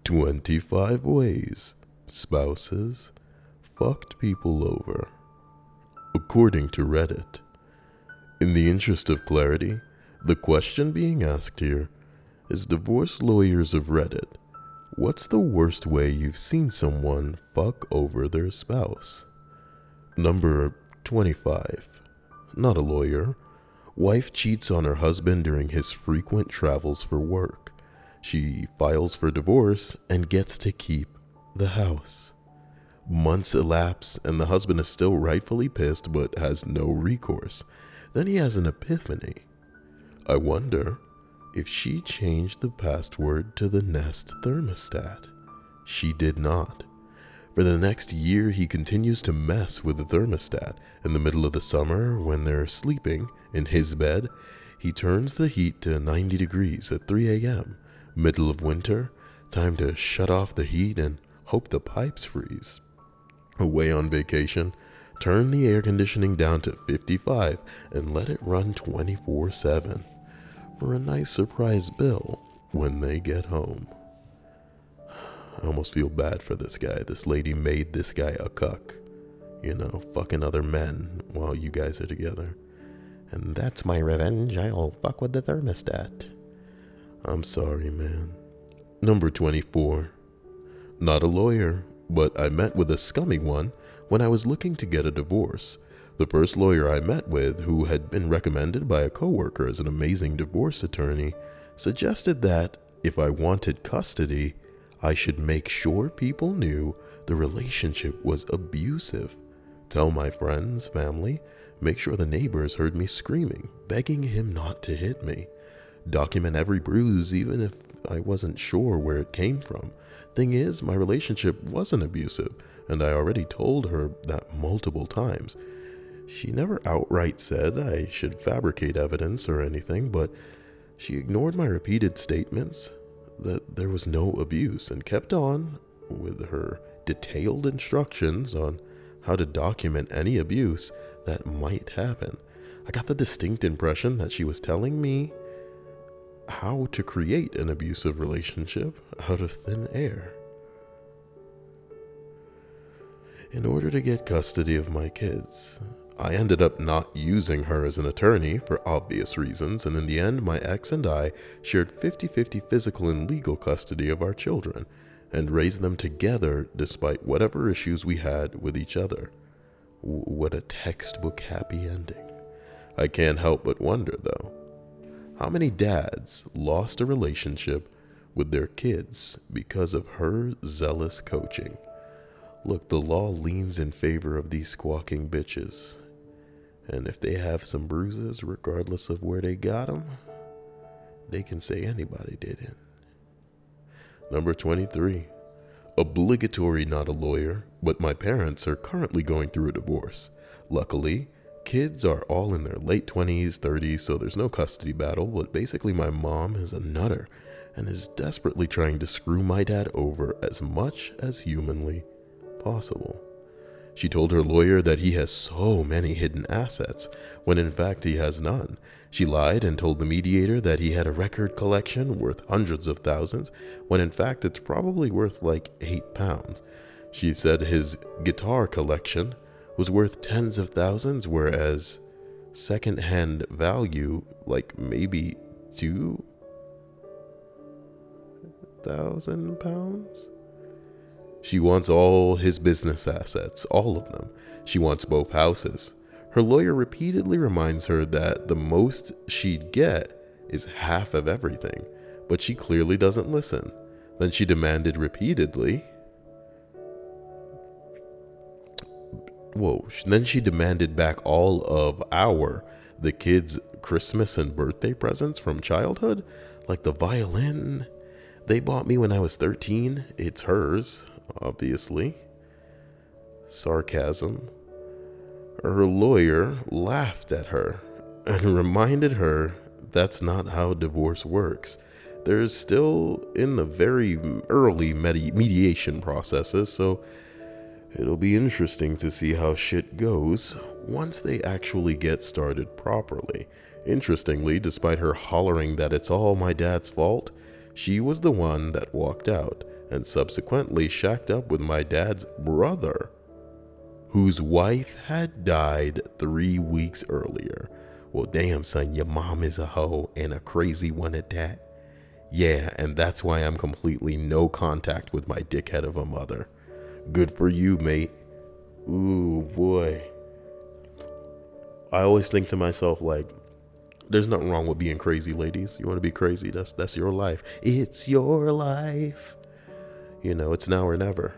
25 ways spouses fucked people over, according to Reddit. In the interest of clarity, the question being asked here is divorce lawyers of Reddit, what's the worst way you've seen someone fuck over their spouse? Number 25. Not a lawyer. Wife cheats on her husband during his frequent travels for work. She files for divorce and gets to keep the house. Months elapse and the husband is still rightfully pissed but has no recourse. Then he has an epiphany. I wonder if she changed the password to the Nest thermostat. She did not. For the next year, he continues to mess with the thermostat. In the middle of the summer, when they're sleeping in his bed, he turns the heat to 90 degrees at 3 a.m. Middle of winter, time to shut off the heat and hope the pipes freeze. Away on vacation, turn the air conditioning down to 55 and let it run 24/7 for a nice surprise bill when they get home. I almost feel bad for this guy. This lady made this guy a cuck. You know, fucking other men while you guys are together. And that's my revenge. I'll fuck with the thermostat. I'm sorry, man. Number 24. Not a lawyer, but I met with a scummy one when I was looking to get a divorce. The first lawyer I met with, who had been recommended by a coworker as an amazing divorce attorney, suggested that if I wanted custody, I should make sure people knew the relationship was abusive. Tell my friends, family, make sure the neighbors heard me screaming, begging him not to hit me. Document every bruise, even if I wasn't sure where it came from. Thing is, my relationship wasn't abusive, and I already told her that multiple times. She never outright said I should fabricate evidence or anything, but she ignored my repeated statements that there was no abuse and kept on with her detailed instructions on how to document any abuse that might happen. I got the distinct impression that she was telling me how to create an abusive relationship out of thin air. In order to get custody of my kids, I ended up not using her as an attorney for obvious reasons, and in the end, my ex and I shared 50-50 physical and legal custody of our children, and raised them together despite whatever issues we had with each other. What a textbook happy ending. I can't help but wonder, though, how many dads lost a relationship with their kids because of her zealous coaching? Look, the law leans in favor of these squawking bitches. And if they have some bruises, regardless of where they got them, they can say anybody did it. Number 23. Obligatory not a lawyer, but my parents are currently going through a divorce. Luckily, kids are all in their late 20s, 30s, so there's no custody battle, but basically my mom is a nutter and is desperately trying to screw my dad over as much as humanly possible. She told her lawyer that he has so many hidden assets, when in fact he has none. She lied and told the mediator that he had a record collection worth hundreds of thousands, when in fact it's probably worth like £8. She said his guitar collection was worth tens of thousands, whereas second-hand value, like maybe £2,000? She wants all his business assets, all of them. She wants both houses. Her lawyer repeatedly reminds her that the most she'd get is half of everything, but she clearly doesn't listen. Then she demanded repeatedly. Then she demanded back all of the kids' Christmas and birthday presents from childhood, like the violin they bought me when I was 13. It's hers, obviously. Sarcasm. Her lawyer laughed at her and reminded her that's not how divorce works. They're still in the very early mediation processes, so it'll be interesting to see how shit goes once they actually get started properly. Interestingly, despite her hollering that it's all my dad's fault, she was the one that walked out, and subsequently shacked up with my dad's brother, whose wife had died 3 weeks earlier. Well, damn, son, your mom is a hoe and a crazy one at that. Yeah, and that's why I'm completely no contact with my dickhead of a mother. Good for you, mate. Ooh, boy. I always think to myself, like, there's nothing wrong with being crazy, ladies. You want to be crazy? That's your life. It's your life. You know, it's now or never.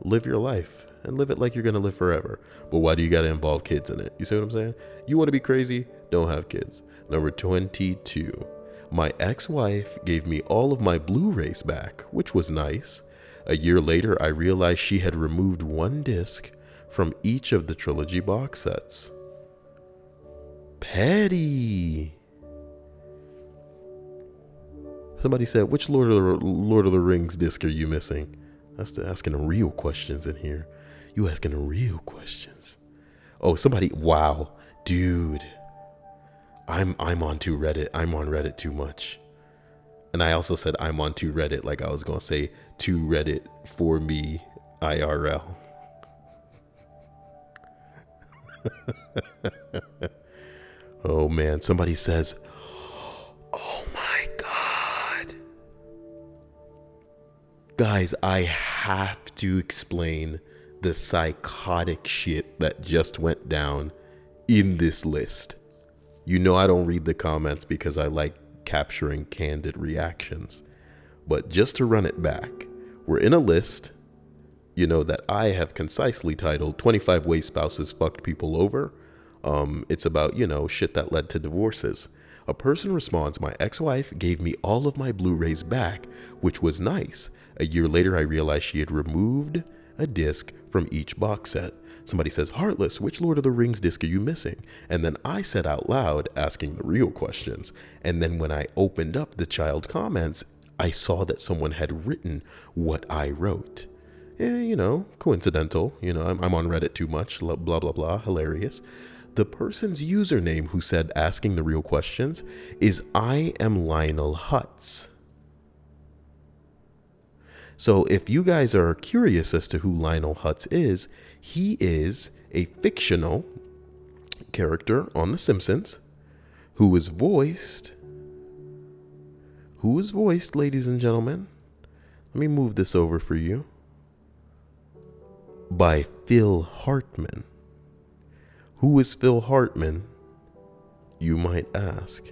Live your life and live it like you're going to live forever. But why do you got to involve kids in it? You see what I'm saying? You want to be crazy? Don't have kids. Number 22. My ex-wife gave me all of my Blu-rays back, which was nice. A year later, I realized she had removed one disc from each of the trilogy box sets. Petty. Somebody said, which Lord of the Rings disc are you missing? That's asking the real questions in here. You asking the real questions. Oh, somebody, wow, dude. I'm onto Reddit. I'm on Reddit too much. And I also said I'm on to Reddit like I was going to say to Reddit for me IRL. Oh man, somebody says, oh my God. Guys, I have to explain the psychotic shit that just went down in this list. You know I don't read the comments because I like capturing candid reactions. But just to run it back, we're in a list, you know, that I have concisely titled 25 Ways Spouses Fucked People Over. It's about, you know, shit that led to divorces. A person responds, my ex-wife gave me all of my Blu-rays back, which was nice. A year later, I realized she had removed a disc from each box set. Somebody says, Heartless, which Lord of the Rings disc are you missing? And then I said out loud, asking the real questions. And then when I opened up the child comments, I saw that someone had written what I wrote. Yeah, you know, coincidental. You know, I'm on Reddit too much, blah, blah, blah, hilarious. The person's username who said asking the real questions is I am Lionel Hutz. So if you guys are curious as to who Lionel Hutz is, he is a fictional character on The Simpsons who was voiced, ladies and gentlemen, let me move this over for you, by Phil Hartman. Who is Phil Hartman, you might ask?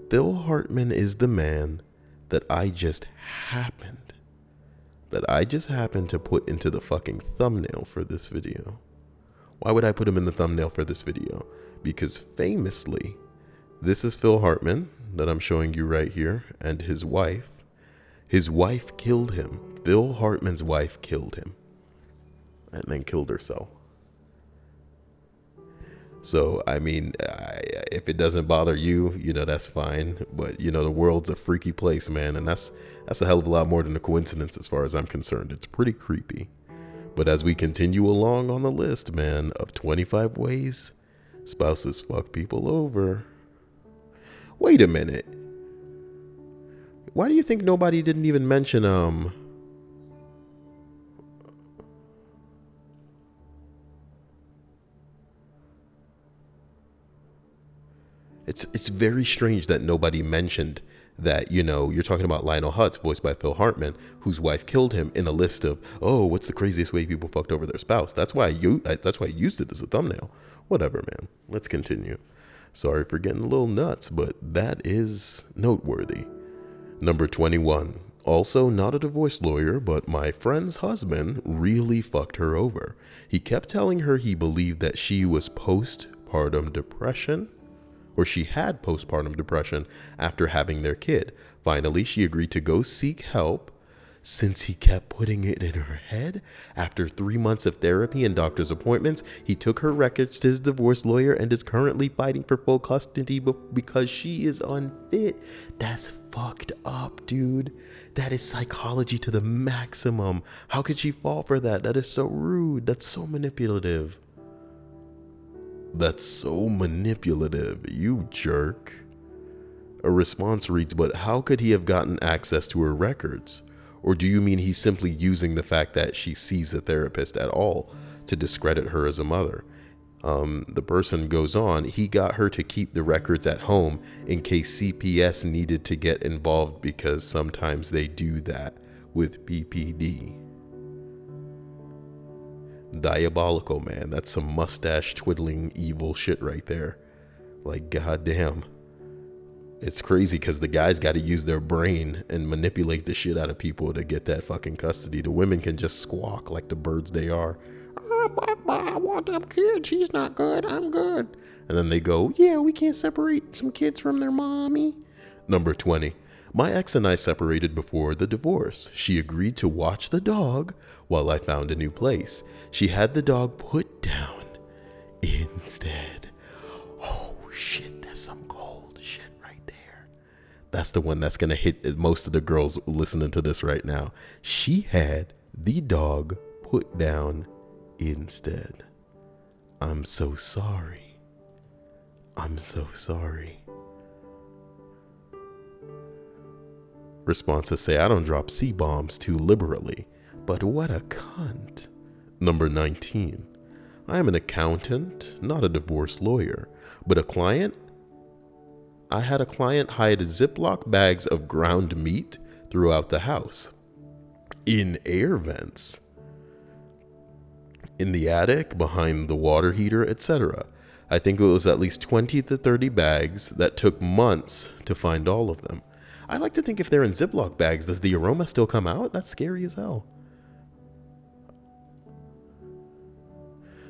Phil Hartman is the man that I just happened to put into the fucking thumbnail for this video. Why would I put him in the thumbnail for this video? Because famously, this is Phil Hartman that I'm showing you right here, and his wife. His wife killed him. Phil Hartman's wife killed him and then killed herself. So, I mean, if it doesn't bother you, you know, that's fine. But, you know, the world's a freaky place, man. And that's a hell of a lot more than a coincidence as far as I'm concerned. It's pretty creepy. But as we continue along on the list, man, of 25 ways spouses fuck people over. Wait a minute. Why do you think nobody didn't even mention, It's very strange that nobody mentioned that, you know, you're talking about Lionel Hutz, voiced by Phil Hartman, whose wife killed him, in a list of, oh, what's the craziest way people fucked over their spouse? That's why I used it as a thumbnail. Whatever, man. Let's continue. Sorry for getting a little nuts, but that is noteworthy. Number 21. Also not a divorce lawyer, but my friend's husband really fucked her over. He kept telling her he believed that she was postpartum depression, or she had postpartum depression after having their kid. Finally, she agreed to go seek help since he kept putting it in her head. After 3 months of therapy and doctor's appointments, he took her records to his divorce lawyer and is currently fighting for full custody because she is unfit. That's fucked up, dude. That is psychology to the maximum. How could she fall for that? That is so rude. That's so manipulative. That's so manipulative, you jerk. A response reads, but how could he have gotten access to her records? Or do you mean he's simply using the fact that she sees a therapist at all to discredit her as a mother? The person goes on, he got her to keep the records at home in case CPS needed to get involved because sometimes they do that with PPD. Diabolical, man. That's some mustache twiddling evil shit right there. Like, goddamn. It's crazy because the guys got to use their brain and manipulate the shit out of people to get that fucking custody. The women can just squawk like the birds they are. I want them kids. She's not good. I'm good. And then they go, yeah, we can't separate some kids from their mommy. Number 20. My ex and I separated before the divorce. She agreed to watch the dog while I found a new place. She had the dog put down instead. Oh, shit. That's some cold shit right there. That's the one that's going to hit most of the girls listening to this right now. She had the dog put down instead. I'm so sorry. I'm so sorry. Responses say, I don't drop C-bombs too liberally, but what a cunt. Number 19. I am an accountant, not a divorce lawyer, but I had a client hide Ziploc bags of ground meat throughout the house, in air vents, in the attic, behind the water heater, etc. I think it was at least 20 to 30 bags that took months to find all of them. I like to think if they're in Ziploc bags, does the aroma still come out? That's scary as hell.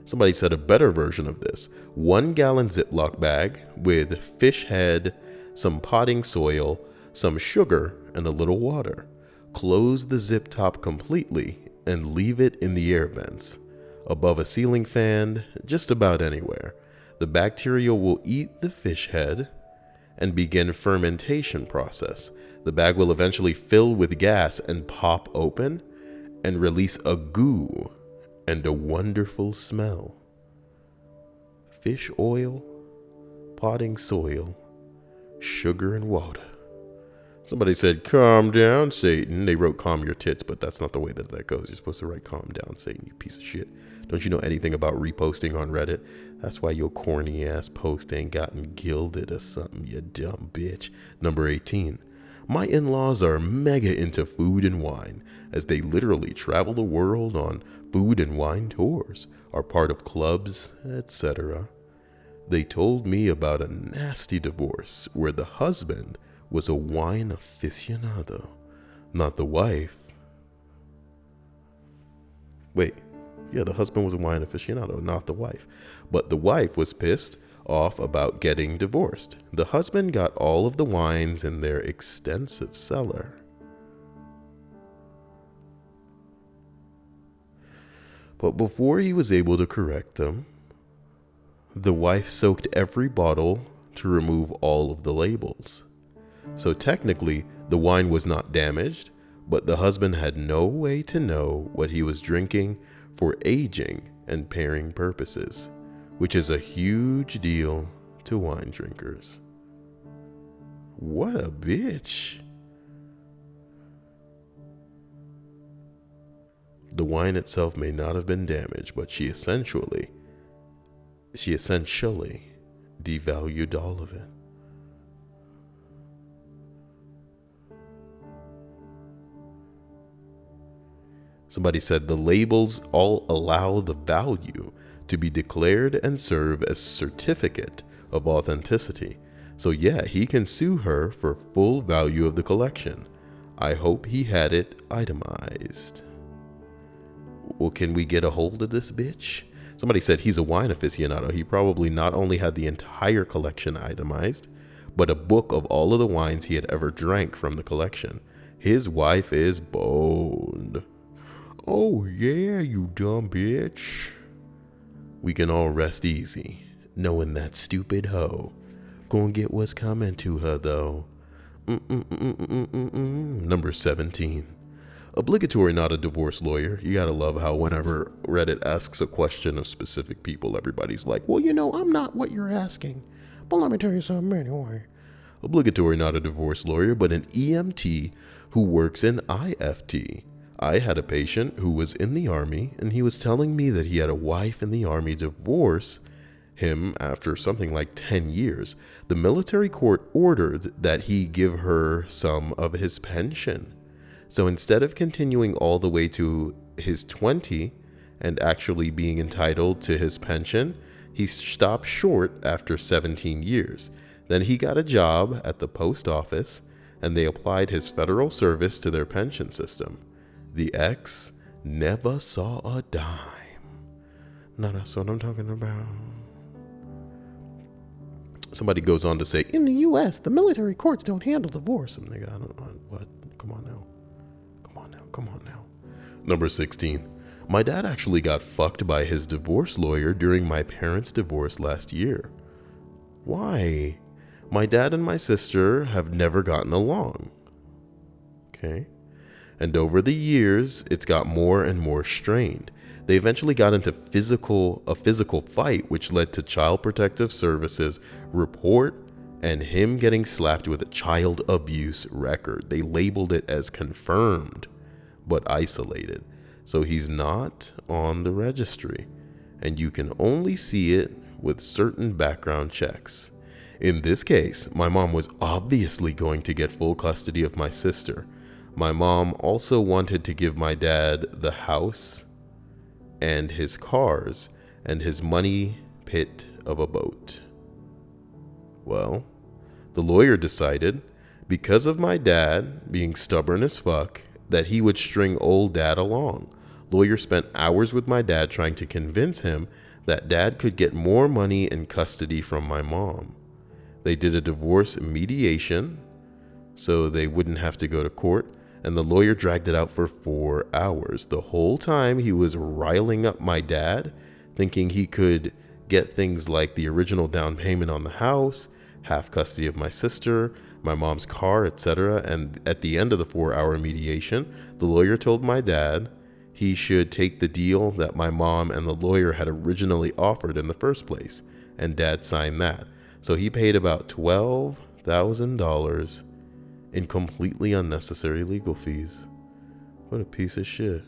Somebody said a better version of this. 1 gallon Ziploc bag with fish head, some potting soil, some sugar, and a little water. Close the zip top completely and leave it in the air vents. Above a ceiling fan, just about anywhere. The bacteria will eat the fish head and begin fermentation process. The bag will eventually fill with gas and pop open and release a goo and a wonderful smell. Fish oil, potting soil, sugar and water. Somebody said, calm down, Satan. They wrote calm your tits, but that's not the way that goes. You're supposed to write calm down, Satan, you piece of shit. Don't you know anything about reposting on Reddit? That's why your corny ass post ain't gotten gilded or something, you dumb bitch. Number 18. My in-laws are mega into food and wine, as they literally travel the world on food and wine tours, are part of clubs, etc. They told me about a nasty divorce where the husband was a wine aficionado, not the wife. Wait, yeah, the husband was a wine aficionado, not the wife. But the wife was pissed off about getting divorced. The husband got all of the wines in their extensive cellar. But before he was able to correct them, the wife soaked every bottle to remove all of the labels. So technically, the wine was not damaged, but the husband had no way to know what he was drinking for aging and pairing purposes, which is a huge deal to wine drinkers. What a bitch. The wine itself may not have been damaged, but she essentially devalued all of it. Somebody said the labels all allow the value to be declared and serve as certificate of authenticity. So yeah, he can sue her for full value of the collection. I hope he had it itemized. Well, can we get a hold of this bitch? Somebody said he's a wine aficionado. He probably not only had the entire collection itemized, but a book of all of the wines he had ever drank from the collection. His wife is boned. Oh yeah, you dumb bitch. We can all rest easy, knowing that stupid hoe gonna get what's coming to her though. Number 17. Obligatory, not a divorce lawyer. You gotta love how whenever Reddit asks a question of specific people, everybody's like, well, you know, I'm not what you're asking. But let me tell you something anyway. Obligatory, not a divorce lawyer, but an EMT who works in IFT. I had a patient who was in the Army, and he was telling me that he had a wife in the Army divorce him after something like 10 years. The military court ordered that he give her some of his pension. So instead of continuing all the way to his 20 and actually being entitled to his pension, he stopped short after 17 years. Then he got a job at the post office, and they applied his federal service to their pension system. The ex never saw a dime. Now that's what I'm talking about. Somebody goes on to say, in the U.S., the military courts don't handle divorce. I'm nigga, I don't know what. Come on now. Number 16. My dad actually got fucked by his divorce lawyer during my parents' divorce last year. Why? My dad and my sister have never gotten along. Okay. And over the years, it's got more and more strained. They eventually got into a physical fight, which led to Child Protective Services report and him getting slapped with a child abuse record. They labeled it as confirmed, but isolated. So he's not on the registry, and you can only see it with certain background checks. In this case, my mom was obviously going to get full custody of my sister. My mom also wanted to give my dad the house and his cars and his money pit of a boat. Well, the lawyer decided, because of my dad being stubborn as fuck, that he would string old dad along. Lawyer spent hours with my dad trying to convince him that dad could get more money and custody from my mom. They did a divorce mediation so they wouldn't have to go to court, and the lawyer dragged it out for 4 hours. The whole time he was riling up my dad, thinking he could get things like the original down payment on the house, half custody of my sister, my mom's car, etc. And at the end of the 4-hour mediation, the lawyer told my dad he should take the deal that my mom and the lawyer had originally offered in the first place, and dad signed that. So he paid about $12,000 in completely unnecessary legal fees. What a piece of shit.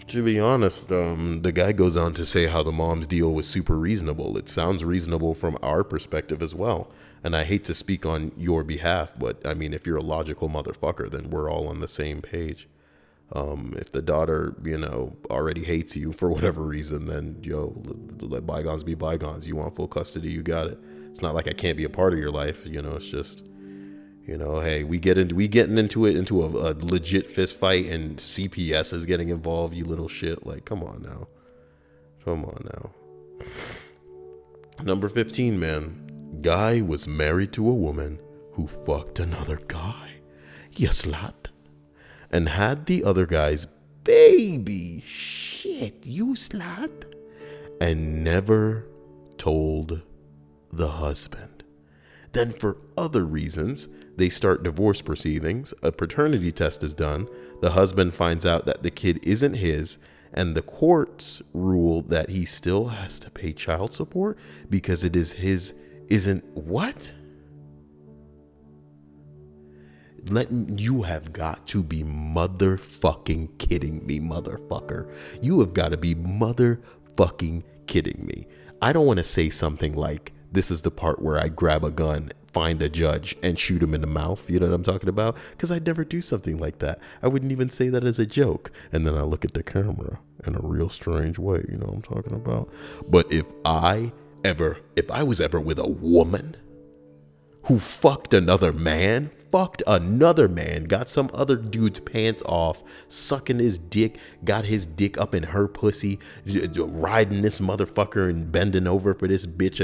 To be honest, the guy goes on to say how the mom's deal was super reasonable. It sounds reasonable from our perspective as well. And I hate to speak on your behalf, but I mean, if you're a logical motherfucker, then we're all on the same page. If the daughter, already hates you for whatever reason, then, let bygones be bygones. You want full custody, you got it. It's not like I can't be a part of your life. It's just, hey, we getting into a legit fist fight and CPS is getting involved, you little shit. Like, come on now. Number 15, man. Guy was married to a woman who fucked another guy. Yes, slut. And had the other guy's baby. Shit, you slut. And never told the husband. Then for other reasons, they start divorce proceedings. A paternity test is done. The husband finds out that the kid isn't his, and the courts rule that he still has to pay child support because it is his. Isn't what? You have got to be motherfucking kidding me, motherfucker. You have got to be motherfucking kidding me. I don't want to say something like, this is the part where I grab a gun, find a judge, and shoot him in the mouth. You know what I'm talking about? Because I'd never do something like that. I wouldn't even say that as a joke. And then I look at the camera in a real strange way. You know what I'm talking about? But if I was ever with a woman who fucked another man, got some other dude's pants off, sucking his dick, got his dick up in her pussy, riding this motherfucker and bending over for this bitch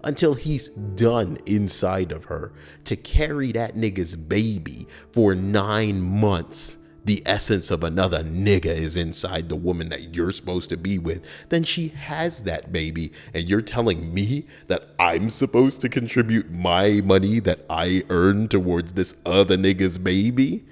until he's done inside of her, to carry that nigga's baby for 9 months. The essence of another nigga is inside the woman that you're supposed to be with, then she has that baby, and you're telling me that I'm supposed to contribute my money that I earned towards this other nigga's baby?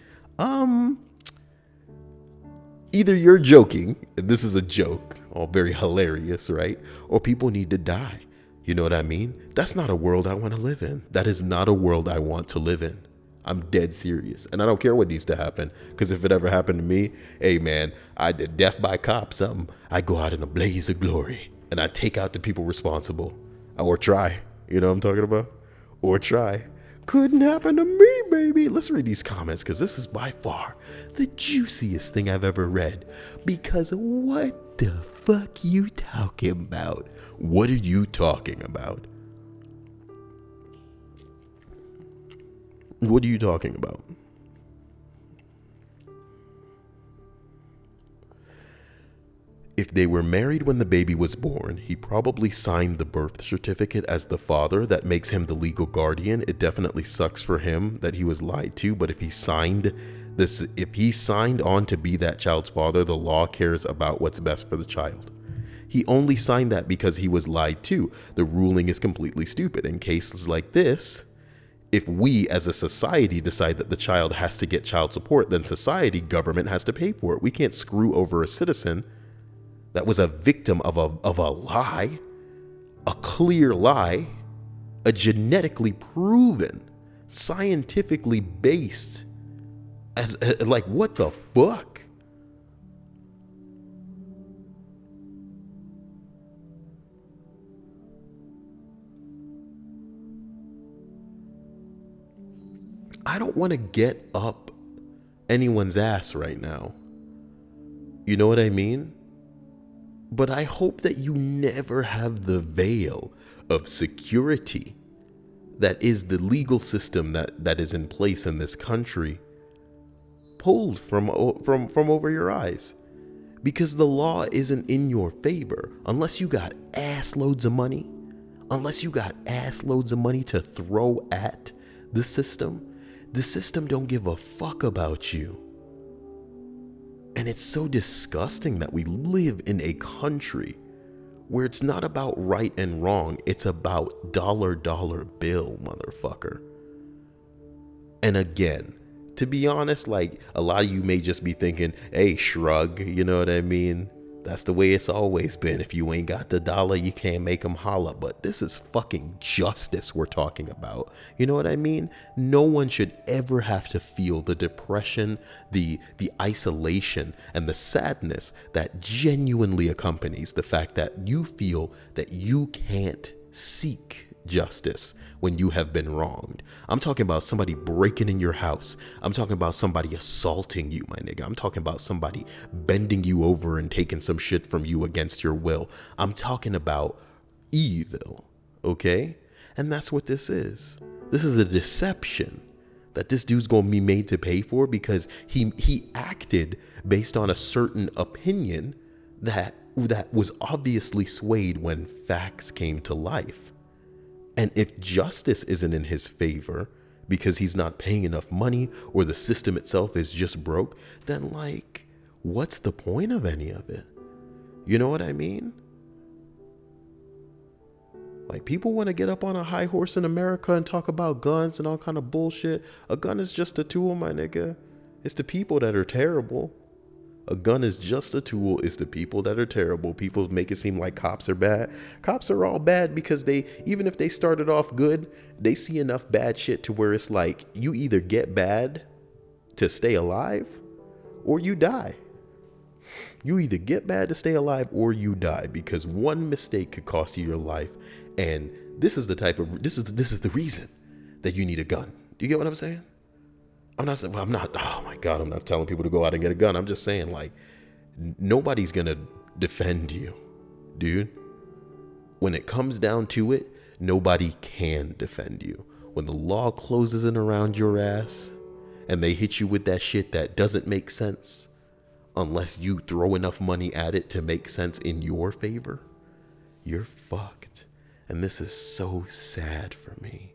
Either you're joking, and this is a joke, all very hilarious, right? Or people need to die. You know what I mean? That's not a world I want to live in. That is not a world I want to live in. I'm dead serious. And I don't care what needs to happen. Because if it ever happened to me, hey man, I did death by cop, something. I go out in a blaze of glory. And I take out the people responsible. Or try. You know what I'm talking about? Or try. Couldn't happen to me, baby. Let's read these comments, because this is by far the juiciest thing I've ever read. Because what the fuck you talking about? What are you talking about? What are you talking about? If they were married when the baby was born, he probably signed the birth certificate as the father. That makes him the legal guardian. It definitely sucks for him that he was lied to, but if he signed on to be that child's father, the law cares about what's best for the child. He only signed that because he was lied to. The ruling is completely stupid. In cases like this, if we as a society decide that the child has to get child support, then society, government has to pay for it. We can't screw over a citizen that was a victim of a lie, a clear lie, a genetically proven, scientifically based, as like, what the fuck? I don't want to get up anyone's ass right now. You know what I mean? But I hope that you never have the veil of security that is the legal system that is in place in this country pulled from over your eyes. Because the law isn't in your favor unless you got ass loads of money. Unless you got ass loads of money to throw at the system. The system don't give a fuck about you. And it's so disgusting that we live in a country where it's not about right and wrong. It's about dollar bill, motherfucker. And again, to be honest, like, a lot of you may just be thinking, hey, shrug, you know what I mean? That's the way it's always been. If you ain't got the dollar, you can't make them holla. But this is fucking justice we're talking about. You know what I mean? No one should ever have to feel the depression, the isolation, and the sadness that genuinely accompanies the fact that you feel that you can't seek justice when you have been wronged. I'm talking about somebody breaking in your house. I'm talking about somebody assaulting you, my nigga. I'm talking about somebody bending you over and taking some shit from you against your will. I'm talking about evil, okay? And that's what this is. This is a deception that this dude's gonna be made to pay for because he acted based on a certain opinion that was obviously swayed when facts came to life. And if justice isn't in his favor because he's not paying enough money or the system itself is just broke, then, like, what's the point of any of it? You know what I mean? Like, people want to get up on a high horse in America and talk about guns and all kind of bullshit. A gun is just a tool, my nigga. It's the people that are terrible. A gun is just a tool. It's the people that are terrible. People make it seem like cops are bad. Cops are all bad because even if they started off good, they see enough bad shit to where it's like, you either get bad to stay alive or you die. You either get bad to stay alive or you die, because one mistake could cost you your life. And this is the reason that you need a gun. Do you get what I'm saying? I'm not saying, oh my God, I'm not telling people to go out and get a gun. I'm just saying, like, nobody's going to defend you, dude. When it comes down to it, nobody can defend you. When the law closes in around your ass and they hit you with that shit that doesn't make sense, unless you throw enough money at it to make sense in your favor, you're fucked. And this is so sad for me.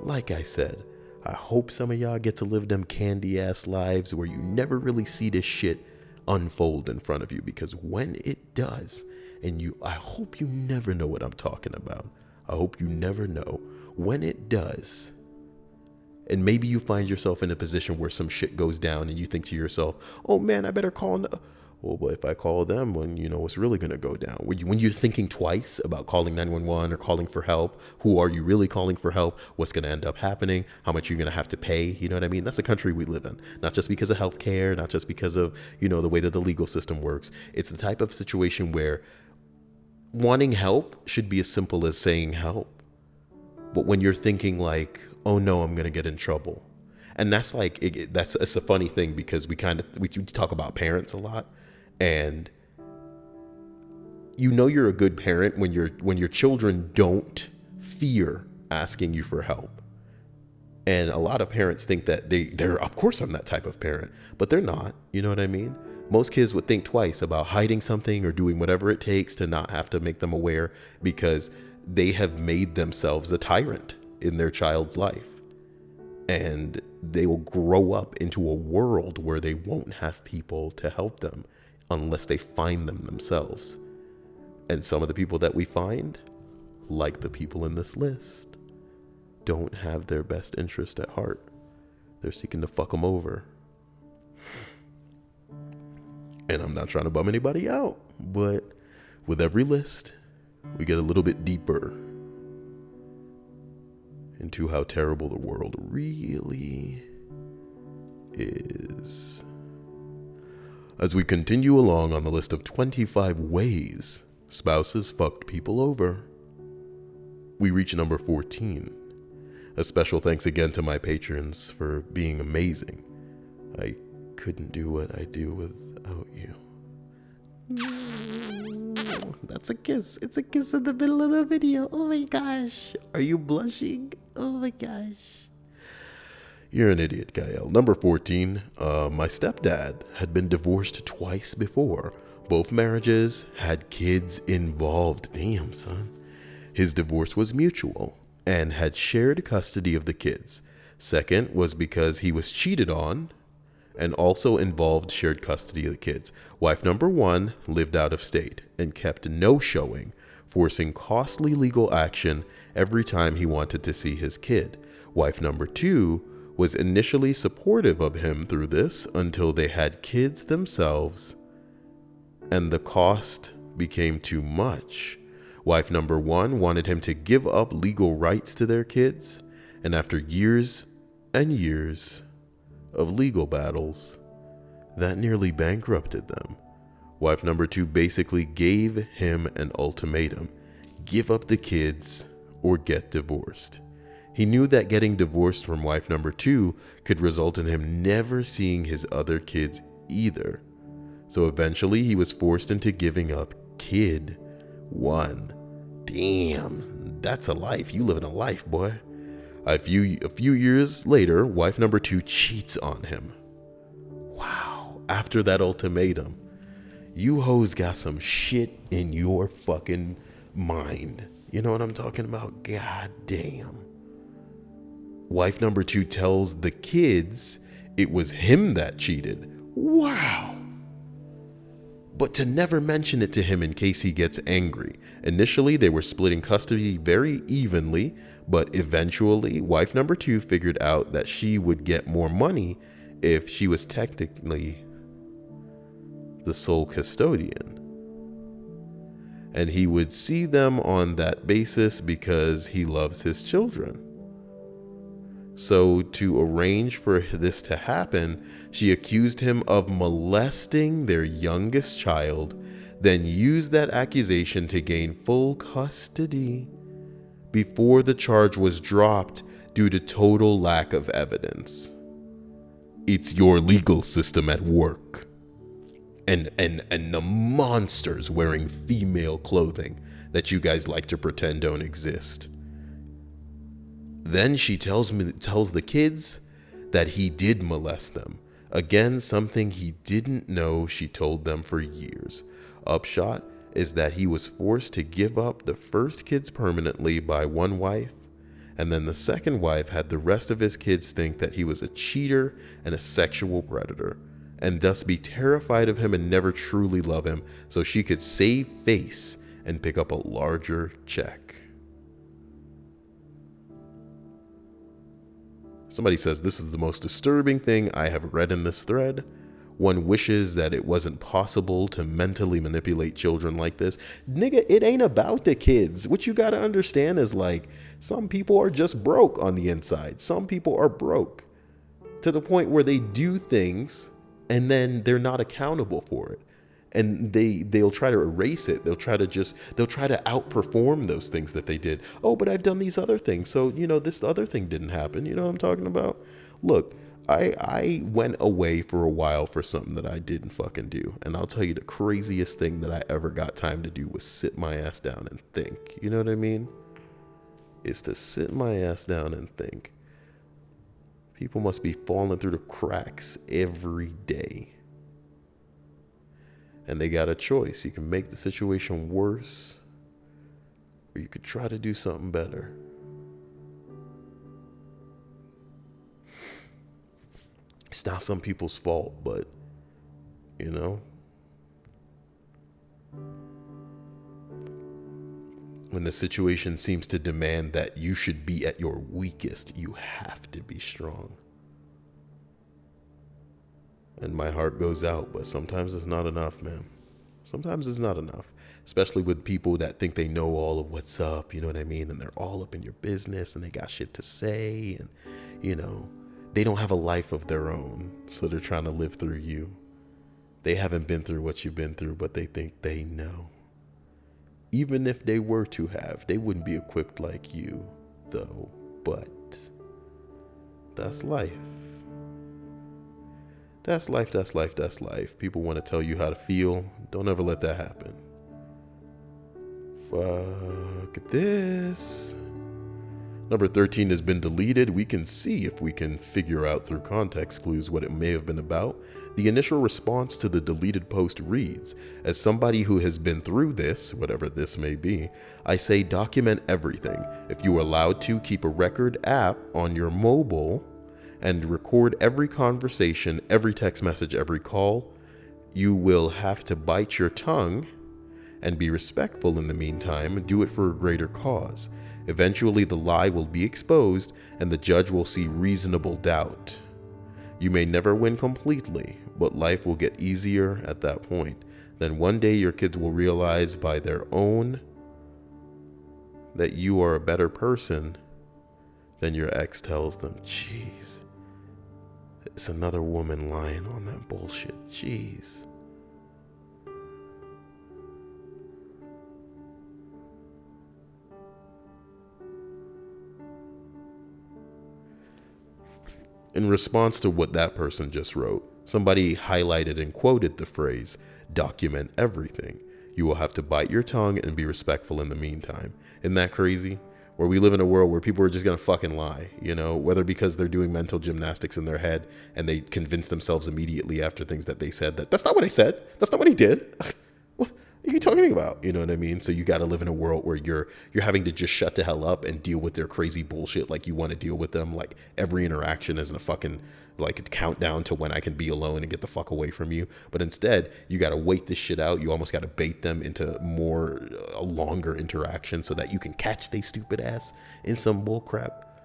Like I said, I hope some of y'all get to live them candy ass lives where you never really see this shit unfold in front of you, because when it does, I hope you never know what I'm talking about. I hope you never know when it does. And maybe you find yourself in a position where some shit goes down and you think to yourself, oh man, I better call Well, what if I call them when you know it's really going to go down? When you're thinking twice about calling 911 or calling for help, who are you really calling for help? What's going to end up happening? How much you're going to have to pay? You know what I mean? That's the country we live in. Not just because of healthcare, not just because of, you know, the way that the legal system works. It's the type of situation where wanting help should be as simple as saying help. But when you're thinking like, oh no, I'm going to get in trouble. And that's like, it's a funny thing because we talk about parents a lot. And you know you're a good parent when your children don't fear asking you for help. And a lot of parents think that they're of course I'm that type of parent, but they're not. You know what I mean? Most kids would think twice about hiding something or doing whatever it takes to not have to make them aware because they have made themselves a tyrant in their child's life. And they will grow up into a world where they won't have people to help them unless they find them themselves. And some of the people that we find, like the people in this list, don't have their best interest at heart. They're seeking to fuck them over. And I'm not trying to bum anybody out, but with every list, we get a little bit deeper into how terrible the world really is. As we continue along on the list of 25 ways spouses fucked people over, we reach number 14. A special thanks again to my patrons for being amazing. I couldn't do what I do without you. That's a kiss. It's a kiss in the middle of the video. Oh my gosh. Are you blushing? Oh my gosh. You're an idiot, Gael. Number 14. My stepdad had been divorced twice before. Both marriages had kids involved. Damn, son. His divorce was mutual and had shared custody of the kids. Second was because he was cheated on and also involved shared custody of the kids. Wife number 1 lived out of state and kept no showing, forcing costly legal action every time he wanted to see his kid. Wife number 2 was initially supportive of him through this until they had kids themselves and the cost became too much. Wife number 1 wanted him to give up legal rights to their kids, and after years and years of legal battles, that nearly bankrupted them. Wife number 2 basically gave him an ultimatum: give up the kids or get divorced. He knew that getting divorced from wife number 2 could result in him never seeing his other kids either. So eventually he was forced into giving up kid 1. Damn, that's a life. You living a life, boy. A few years later, wife number 2 cheats on him. Wow. After that ultimatum, you hoes got some shit in your fucking mind. You know what I'm talking about? God damn. Wife number 2 tells the kids it was him that cheated. Wow. But to never mention it to him in case he gets angry. Initially, they were splitting custody very evenly, but eventually, wife number 2 figured out that she would get more money if she was technically the sole custodian. And he would see them on that basis because he loves his children. So to arrange for this to happen, she accused him of molesting their youngest child, then used that accusation to gain full custody before the charge was dropped due to total lack of evidence. It's your legal system at work. And the monsters wearing female clothing that you guys like to pretend don't exist. Then she tells the kids that he did molest them. Again, something he didn't know she told them for years. Upshot is that he was forced to give up the first kids permanently by one wife, and then the second wife had the rest of his kids think that he was a cheater and a sexual predator, and thus be terrified of him and never truly love him so she could save face and pick up a larger check. Somebody says, this is the most disturbing thing I have read in this thread. One wishes that it wasn't possible to mentally manipulate children like this. Nigga, it ain't about the kids. What you got to understand is like, some people are just broke on the inside. Some people are broke to the point where they do things and then they're not accountable for it. And they'll try to erase it. They'll try to outperform those things that they did. Oh, but I've done these other things. So, this other thing didn't happen. You know what I'm talking about? Look, I went away for a while for something that I didn't fucking do. And I'll tell you, the craziest thing that I ever got time to do was sit my ass down and think. You know what I mean? Is to sit my ass down and think. People must be falling through the cracks every day. And they got a choice. You can make the situation worse, or you could try to do something better. It's not some people's fault, but, when the situation seems to demand that you should be at your weakest, you have to be strong. And my heart goes out, but sometimes it's not enough, man. Sometimes it's not enough, especially with people that think they know all of what's up, you know what I mean? And they're all up in your business and they got shit to say and, they don't have a life of their own. So they're trying to live through you. They haven't been through what you've been through, but they think they know. Even if they were to have, they wouldn't be equipped like you, though. But that's life. That's life, that's life, that's life. People want to tell you how to feel. Don't ever let that happen. Fuck this. Number 13 has been deleted. We can see if we can figure out through context clues what it may have been about. The initial response to the deleted post reads, as somebody who has been through this, whatever this may be, I say document everything. If you are allowed to, keep a record app on your mobile and record every conversation, every text message, every call. You will have to bite your tongue and be respectful in the meantime. Do it for a greater cause. Eventually the lie will be exposed and the judge will see reasonable doubt. You may never win completely, but life will get easier at that point. Then one day your kids will realize by their own that you are a better person than your ex tells them. Jeez. It's another woman lying on that bullshit. Jeez. In response to what that person just wrote, somebody highlighted and quoted the phrase, document everything. You will have to bite your tongue and be respectful in the meantime. Isn't that crazy? Where we live in a world where people are just going to fucking lie, whether because they're doing mental gymnastics in their head and they convince themselves immediately after things that they said that's not what I said. That's not what he did. What are you talking about? You know what I mean? So you got to live in a world where you're having to just shut the hell up and deal with their crazy bullshit like you want to deal with them. Like every interaction isn't a fucking like a countdown to when I can be alone and get the fuck away from you. But instead, you got to wait this shit out. You almost got to bait them into a longer interaction so that you can catch they stupid ass in some bull crap.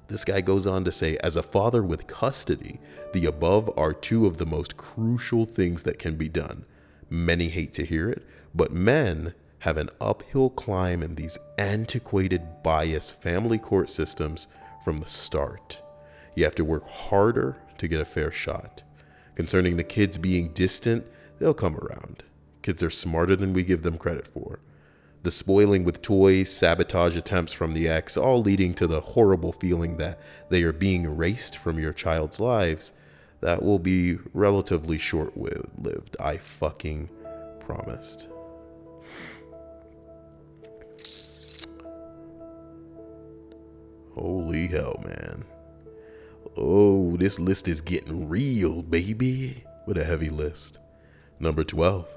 This guy goes on to say, as a father with custody, the above are two of the most crucial things that can be done. Many hate to hear it, but men have an uphill climb in these antiquated, biased family court systems from the start. You have to work harder to get a fair shot. Concerning the kids being distant, they'll come around. Kids are smarter than we give them credit for. The spoiling with toys, sabotage attempts from the ex, all leading to the horrible feeling that they are being erased from your child's lives, that will be relatively short-lived. I fucking promised. Holy hell, man. Oh, this list is getting real, baby. What a heavy list. Number 12.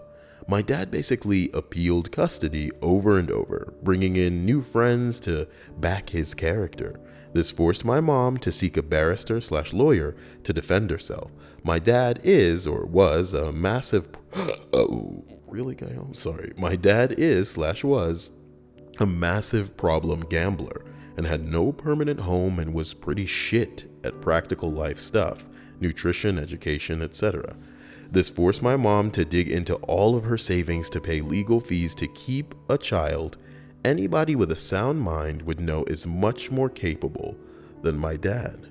My dad basically appealed custody over and over, bringing in new friends to back his character. This forced my mom to seek a barrister/lawyer to defend herself. My dad is, or was, a massive... Oh, really, guy? I'm sorry. My dad is/was a massive problem gambler and had no permanent home and was pretty shit at practical life stuff, nutrition, education, etc. This forced my mom to dig into all of her savings to pay legal fees to keep a child anybody with a sound mind would know is much more capable than my dad.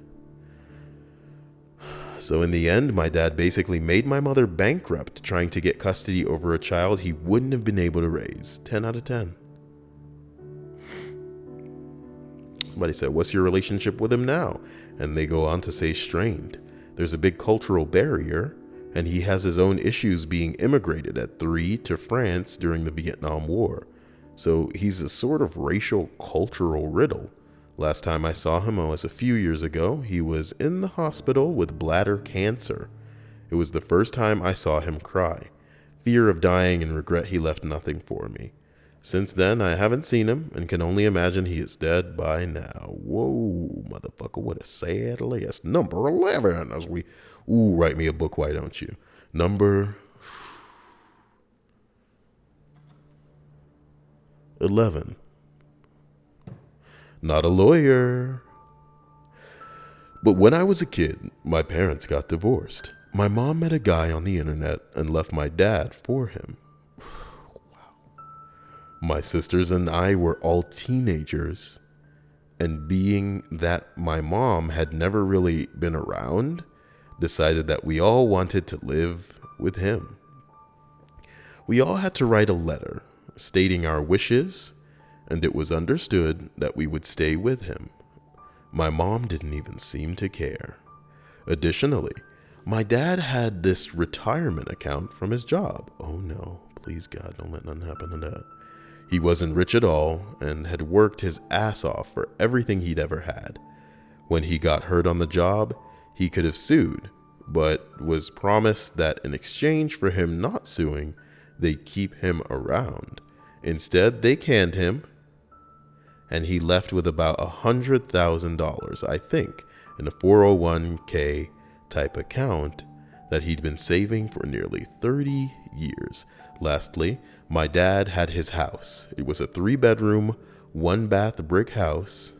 So in the end, my dad basically made my mother bankrupt trying to get custody over a child he wouldn't have been able to raise. 10 out of 10. Somebody said, what's your relationship with him now? And they go on to say strained. There's a big cultural barrier, and he has his own issues being immigrated at 3 to France during the Vietnam War. So he's a sort of racial cultural riddle. Last time I saw him was a few years ago. He was in the hospital with bladder cancer. It was the first time I saw him cry. Fear of dying and regret he left nothing for me. Since then, I haven't seen him and can only imagine he is dead by now. Whoa, motherfucker, what a sad list. Number 11, as we... Ooh, write me a book, why don't you? Number 11. Not a lawyer. But when I was a kid, my parents got divorced. My mom met a guy on the internet and left my dad for him. My sisters and I were all teenagers, and being that my mom had never really been around, decided that we all wanted to live with him. We all had to write a letter stating our wishes, and it was understood that we would stay with him. My mom didn't even seem to care. Additionally, my dad had this retirement account from his job. Oh no, please God, don't let nothing happen to that. He wasn't rich at all and had worked his ass off for everything he'd ever had. When he got hurt on the job, he could have sued, but was promised that in exchange for him not suing, they'd keep him around. Instead, they canned him, and he left with about $100,000, I think, in a 401k type account that he'd been saving for nearly 30 years. Lastly, my dad had his house. It was a 3-bedroom, 1-bath brick house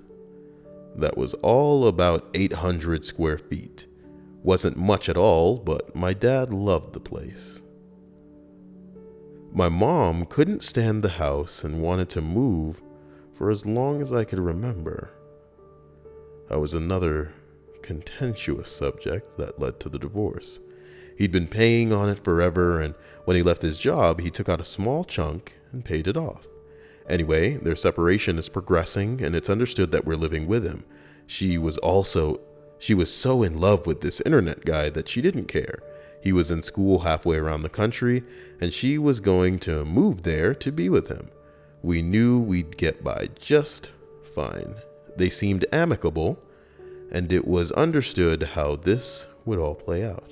that was all about 800 square feet. Wasn't much at all, but my dad loved the place. My mom couldn't stand the house and wanted to move for as long as I could remember. That was another contentious subject that led to the divorce. He'd been paying on it forever, and when he left his job, he took out a small chunk and paid it off. Anyway, their separation is progressing, and it's understood that we're living with him. She was so in love with this internet guy that she didn't care. He was in school halfway around the country, and she was going to move there to be with him. We knew we'd get by just fine. They seemed amicable, and it was understood how this would all play out.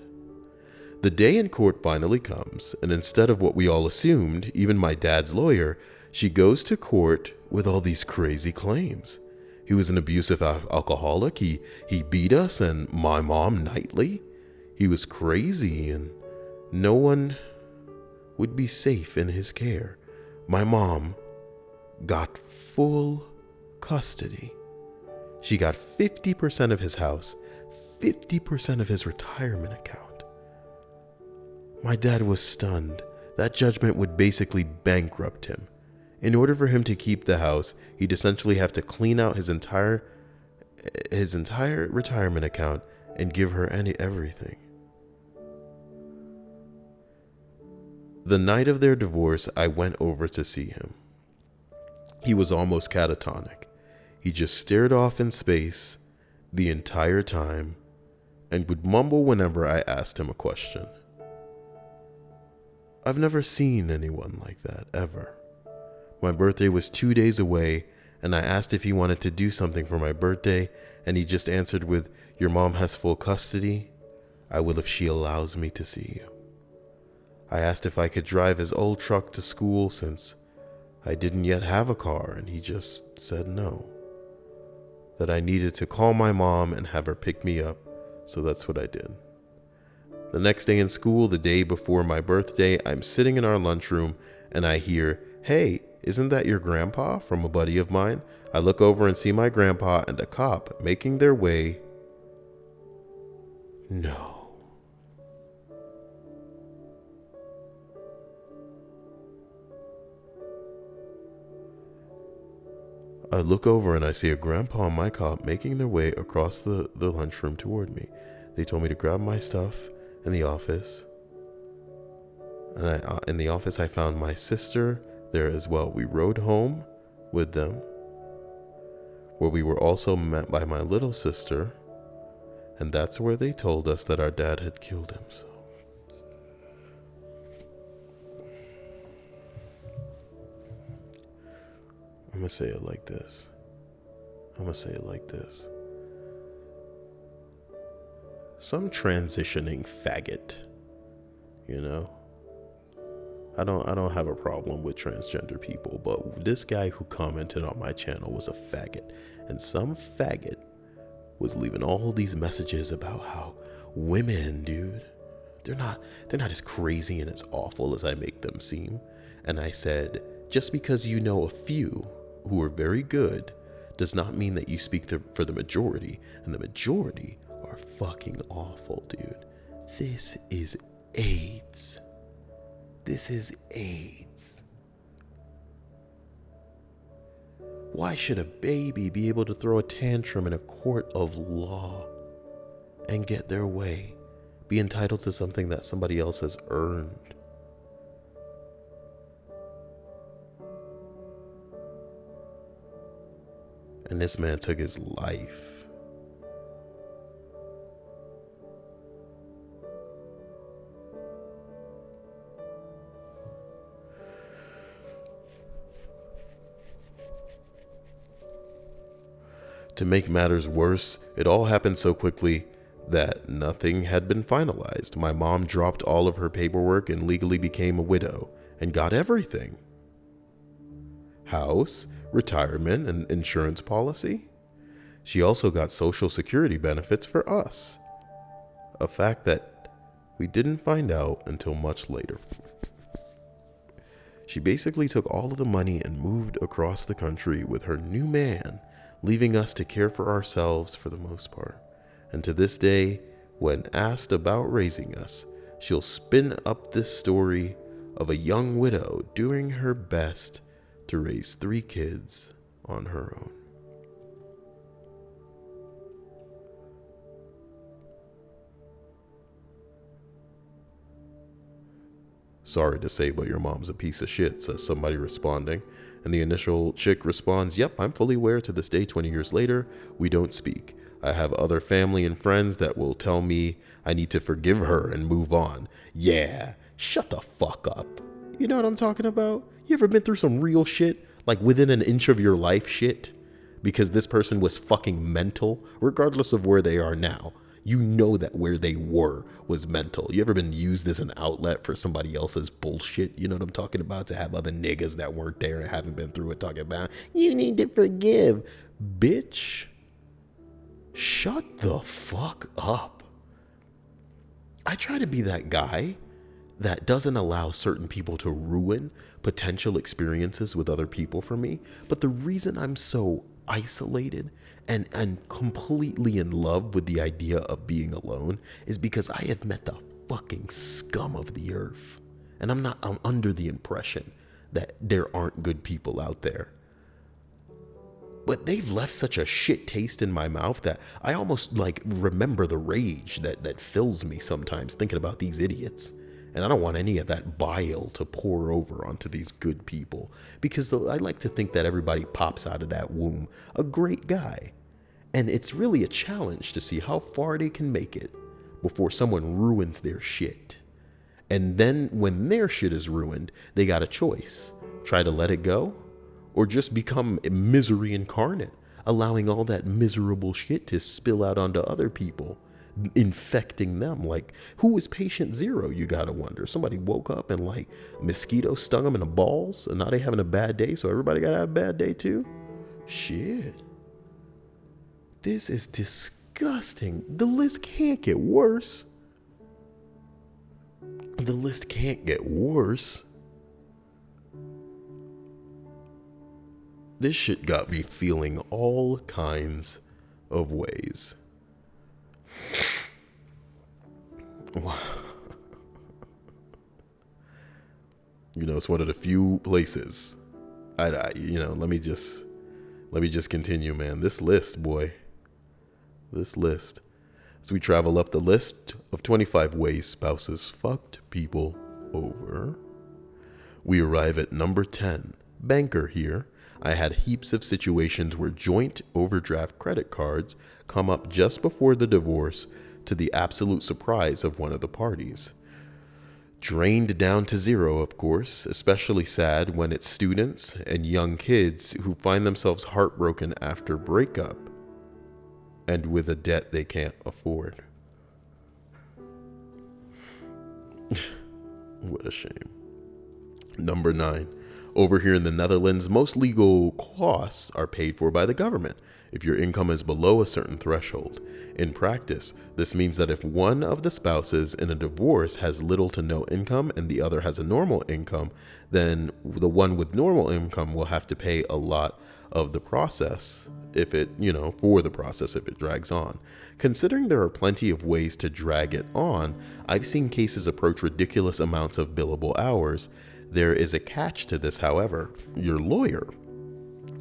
The day in court finally comes, and instead of what we all assumed, even my dad's lawyer, she goes to court with all these crazy claims. He was an abusive alcoholic, he beat us and my mom nightly. He was crazy, and no one would be safe in his care. My mom got full custody. She got 50% of his house, 50% of his retirement account. My dad was stunned. That judgment would basically bankrupt him. In order for him to keep the house, he'd essentially have to clean out his entire retirement account and give her everything. The night of their divorce, I went over to see him. He was almost catatonic. He just stared off in space the entire time and would mumble whenever I asked him a question. I've never seen anyone like that, ever. My birthday was 2 days away, and I asked if he wanted to do something for my birthday, and he just answered with, "Your mom has full custody. I will if she allows me to see you." I asked if I could drive his old truck to school since I didn't yet have a car, and he just said no. That I needed to call my mom and have her pick me up, so that's what I did. The next day in school, the day before my birthday, I'm sitting in our lunchroom and I hear, "Hey, isn't that your grandpa?" from a buddy of mine. I look over and see my grandpa and a cop making their way. No. I look over and I see a grandpa and my cop making their way across the lunchroom toward me. They told me to grab my stuff in the office. And in the office, I found my sister there as well. We rode home with them, where we were also met by my little sister. And that's where they told us that our dad had killed himself. I'm going to say it like this. Some transitioning faggot, you know? I don't have a problem with transgender people, but this guy who commented on my channel was a faggot. And some faggot was leaving all these messages about how women, dude, they're not as crazy and as awful as I make them seem. And I said, just because you know a few who are very good does not mean that you speak for the majority. And the majority are fucking awful, dude. This is AIDS. This is AIDS. Why should a baby be able to throw a tantrum in a court of law and get their way, be entitled to something that somebody else has earned? And this man took his life. To make matters worse, it all happened so quickly that nothing had been finalized. My mom dropped all of her paperwork and legally became a widow and got everything. House, retirement, and insurance policy. She also got Social Security benefits for us. A fact that we didn't find out until much later. She basically took all of the money and moved across the country with her new man, leaving us to care for ourselves for the most part. And to this day, when asked about raising us, she'll spin up this story of a young widow doing her best to raise 3 kids on her own. Sorry to say, but your mom's a piece of shit, says somebody responding. And the initial chick responds, yep, I'm fully aware. To this day, 20 years later, we don't speak. I have other family and friends that will tell me I need to forgive her and move on. Yeah, shut the fuck up. You know what I'm talking about? You ever been through some real shit? Like within an inch of your life shit? Because this person was fucking mental, regardless of where they are now. You know that where they were was mental. You ever been used as an outlet for somebody else's bullshit? You know what I'm talking about? To have other niggas that weren't there and haven't been through it talking about, you need to forgive. Bitch, shut the fuck up. I try to be that guy that doesn't allow certain people to ruin potential experiences with other people for me. But the reason I'm so isolated and completely in love with the idea of being alone is because I have met the fucking scum of the earth. And I'm under the impression that there aren't good people out there. But they've left such a shit taste in my mouth that I almost like remember the rage that fills me sometimes thinking about these idiots. And I don't want any of that bile to pour over onto these good people, because I like to think that everybody pops out of that womb a great guy. And it's really a challenge to see how far they can make it before someone ruins their shit. And then when their shit is ruined, they got a choice. Try to let it go, or just become misery incarnate, allowing all that miserable shit to spill out onto other people, infecting them. Like, who was patient zero, you gotta wonder? Somebody woke up and like mosquitoes stung them in the balls, and now they having a bad day, so everybody gotta have a bad day too? Shit. This is disgusting. The list can't get worse. The list can't get worse. This shit got me feeling all kinds of ways. You know, it's one of the few places let me just Let me just continue, man. This list, boy. This list. As we travel up the list of 25 ways spouses fucked people over, we arrive at number 10. Banker here. I had heaps of situations where joint overdraft credit cards come up just before the divorce, to the absolute surprise of one of the parties. Drained down to zero, of course, especially sad when it's students and young kids who find themselves heartbroken after breakup and with a debt they can't afford. What a shame. Number 9. Over here in the Netherlands, most legal costs are paid for by the government if your income is below a certain threshold. In practice, this means that if one of the spouses in a divorce has little to no income and the other has a normal income, then the one with normal income will have to pay a lot of the process if it, for the process if it drags on. Considering there are plenty of ways to drag it on, I've seen cases approach ridiculous amounts of billable hours. There is a catch to this, however. Your lawyer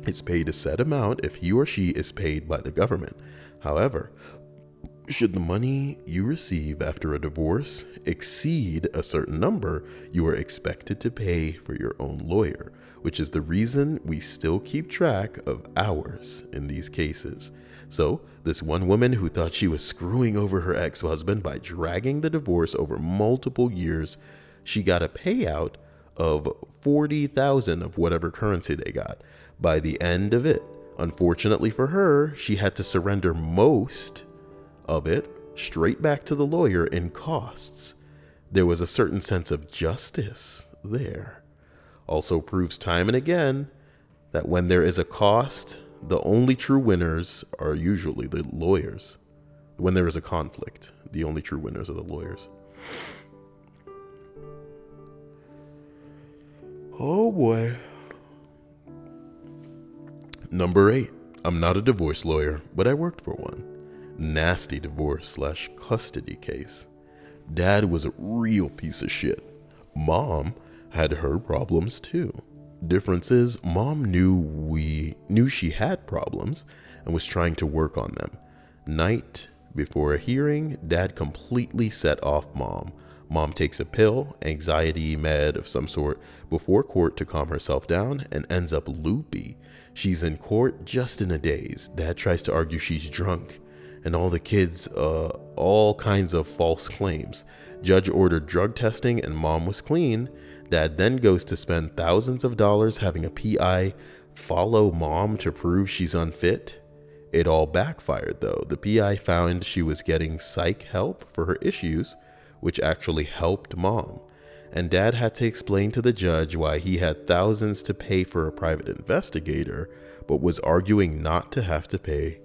is paid a set amount if he or she is paid by the government. However, should the money you receive after a divorce exceed a certain number, you are expected to pay for your own lawyer, which is the reason we still keep track of hours in these cases. So, this one woman who thought she was screwing over her ex-husband by dragging the divorce over multiple years, she got a payout of 40,000 of whatever currency they got. By the end of it, unfortunately for her, she had to surrender most of it straight back to the lawyer in costs. There was a certain sense of justice there. Also proves time and again that when there is a cost, the only true winners are usually the lawyers. When there is a conflict, the only true winners are the lawyers. Oh boy. Number 8. I'm not a divorce lawyer, but I worked for one. Nasty divorce/custody case. Dad was a real piece of shit. Mom had her problems too. Difference is, Mom knew she had problems and was trying to work on them. Night before a hearing, Dad completely set off Mom. Mom takes a pill, anxiety med of some sort, before court to calm herself down and ends up loopy. She's in court just in a daze. Dad tries to argue she's drunk and all the kids, all kinds of false claims. Judge ordered drug testing and Mom was clean. Dad then goes to spend thousands of dollars having a PI follow Mom to prove she's unfit. It all backfired though. The PI found she was getting psych help for her issues, which actually helped Mom. And Dad had to explain to the judge why he had thousands to pay for a private investigator, but was arguing not to have to pay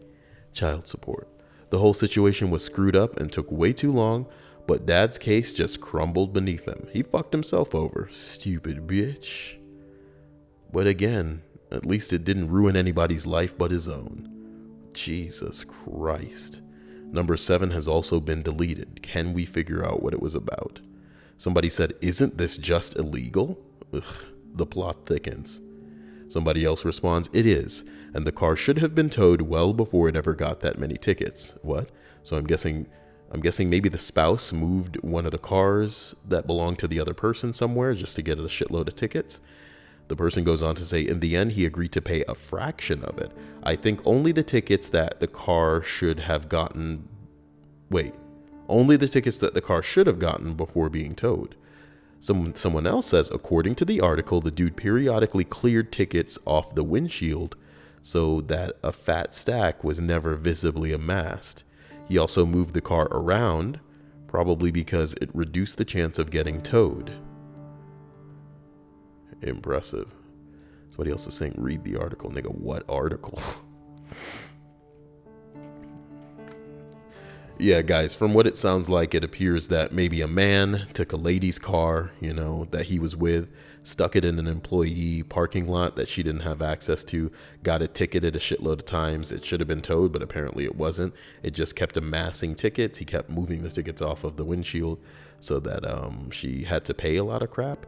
child support. The whole situation was screwed up and took way too long, but Dad's case just crumbled beneath him. He fucked himself over. Stupid bitch. But again, at least it didn't ruin anybody's life but his own. Jesus Christ. Number 7 has also been deleted. Can we figure out what it was about? Somebody said, isn't this just illegal? Ugh, the plot thickens. Somebody else responds, it is, and the car should have been towed well before it ever got that many tickets. What? So I'm guessing maybe the spouse moved one of the cars that belonged to the other person somewhere just to get a shitload of tickets. The person goes on to say, in the end, he agreed to pay a fraction of it. I think only the tickets that the car should have gotten before being towed. Someone else says, according to the article, the dude periodically cleared tickets off the windshield so that a fat stack was never visibly amassed. He also moved the car around, probably because it reduced the chance of getting towed. Impressive. Somebody else is saying, read the article. Nigga, what article? Yeah, guys, from what it sounds like, it appears that maybe a man took a lady's car, that he was with, stuck it in an employee parking lot that she didn't have access to, got it ticketed a shitload of times. It should have been towed, but apparently it wasn't. It just kept amassing tickets. He kept moving the tickets off of the windshield so that she had to pay a lot of crap.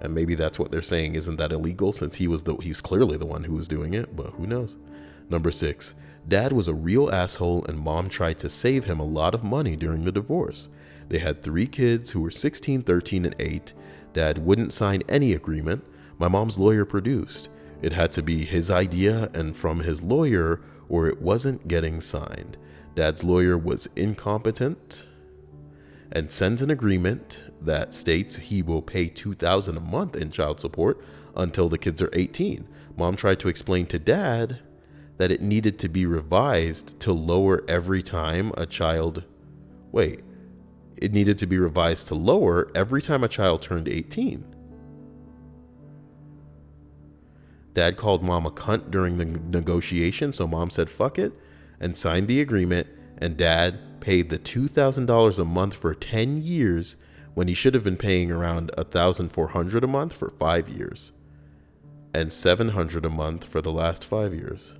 And maybe that's what they're saying. Isn't that illegal, since he's clearly the one who was doing it, but who knows? Number 6, Dad was a real asshole and Mom tried to save him a lot of money during the divorce. They had 3 kids who were 16, 13, and 8. Dad wouldn't sign any agreement. My mom's lawyer produced. It had to be his idea and from his lawyer, or it wasn't getting signed. Dad's lawyer was incompetent and sends an agreement that states he will pay $2,000 a month in child support until the kids are 18. Mom tried to explain to Dad that it needed to be revised to lower every time a child... It needed to be revised to lower every time a child turned 18. Dad called Mom a cunt during the negotiation, so Mom said fuck it and signed the agreement, and Dad paid the $2,000 a month for 10 years when he should have been paying around $1,400 a month for 5 years and $700 a month for the last 5 years.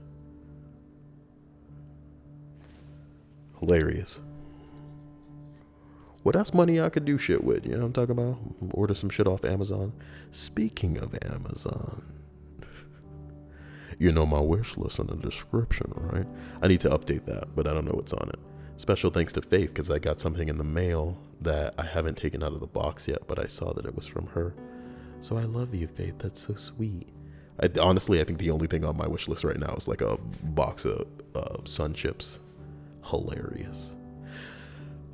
Hilarious. What else money I could do shit with? You know what I'm talking about? Order some shit off Amazon. Speaking of Amazon, you know my wish list in the description, right? I need to update that, but I don't know what's on it. Special thanks to Faith, because I got something in the mail that I haven't taken out of the box yet, but I saw that it was from her. So I love you, Faith. That's so sweet. Honestly, I think the only thing on my wish list right now is like a box of Sun Chips. Hilarious.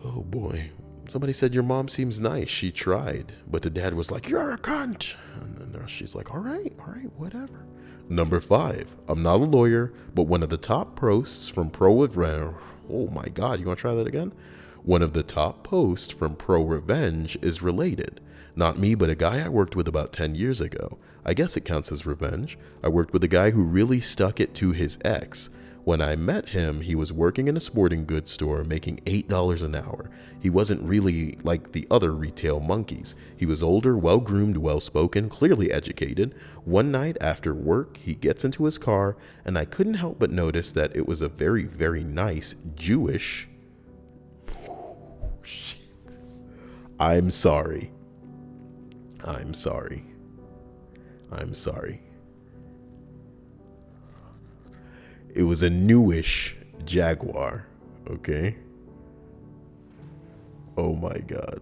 Oh boy. Somebody said your mom seems nice. She tried, but the dad was like, "You're a cunt." And then she's like, all right, whatever. Number 5, I'm not a lawyer, but one of the top posts from Pro Revenge. Oh my God, you want to try that again? One of the top posts from Pro Revenge is related. Not me, but a guy I worked with about 10 years ago. I guess it counts as revenge. I worked with a guy who really stuck it to his ex. When I met him, he was working in a sporting goods store making $8 an hour. He wasn't really like the other retail monkeys. He was older, well-groomed, well-spoken, clearly educated. One night after work, he gets into his car, and I couldn't help but notice that it was a very, very nice Jewish... Shit. I'm sorry. It was a newish Jaguar, okay? Oh my God.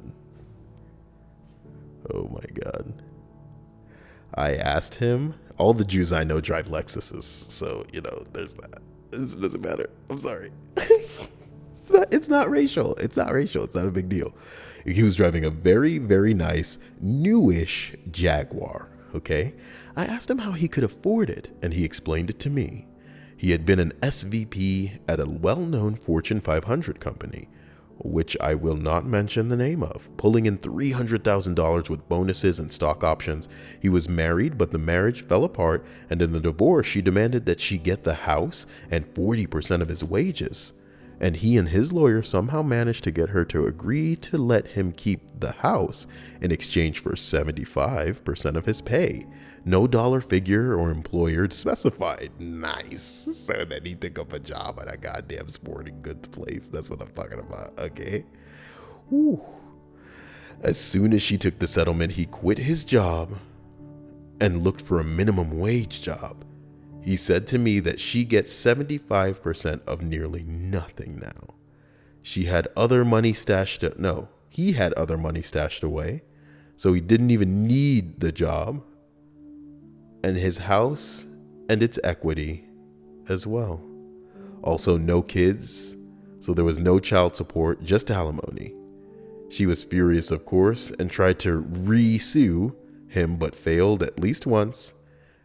I asked him, all the Jews I know drive Lexuses, so, there's that. It doesn't matter. I'm sorry. It's not racial. It's not a big deal. He was driving a very, very nice, newish Jaguar, okay? I asked him how he could afford it, and he explained it to me. He had been an SVP at a well-known Fortune 500 company, which I will not mention the name of, pulling in $300,000 with bonuses and stock options. He was married, but the marriage fell apart, and in the divorce, she demanded that she get the house and 40% of his wages. And he and his lawyer somehow managed to get her to agree to let him keep the house in exchange for 75% of his pay. No dollar figure or employer specified. Nice. So then he took up a job at a goddamn sporting goods place. That's what I'm talking about. Okay. Whew. As soon as she took the settlement, he quit his job and looked for a minimum wage job. He said to me that she gets 75% of nearly nothing now. He had other money stashed away, so he didn't even need the job. And his house and its equity as well. Also, no kids, so there was no child support, just alimony. She was furious, of course, and tried to re-sue him, but failed at least once.